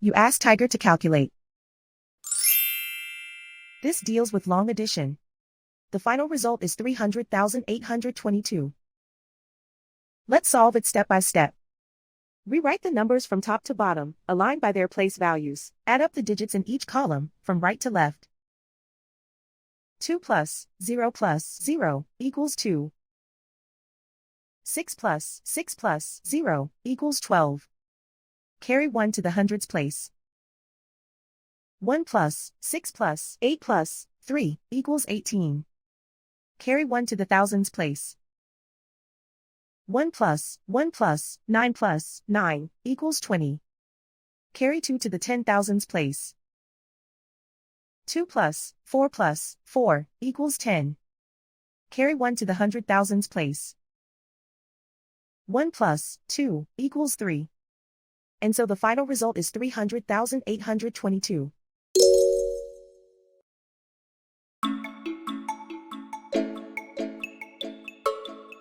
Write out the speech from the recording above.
You ask Tiger to calculate. This deals with long addition. The final result is 300,822. Let's solve it step by step. Rewrite the numbers from top to bottom, aligned by their place values. Add up the digits in each column, from right to left. 2 plus 0 plus 0 equals 2. 6 plus 6 plus 0 equals 12. Carry 1 to the hundreds place. 1 plus 6 plus 8 plus 3 equals 18. Carry 1 to the thousands place. 1 plus 9 plus 9 equals 20. Carry 2 to the 10,000s place. 2 plus 4 equals 10. Carry 1 to the 100,000s place. 1 plus 2 equals 3. And so the final result is 300,822.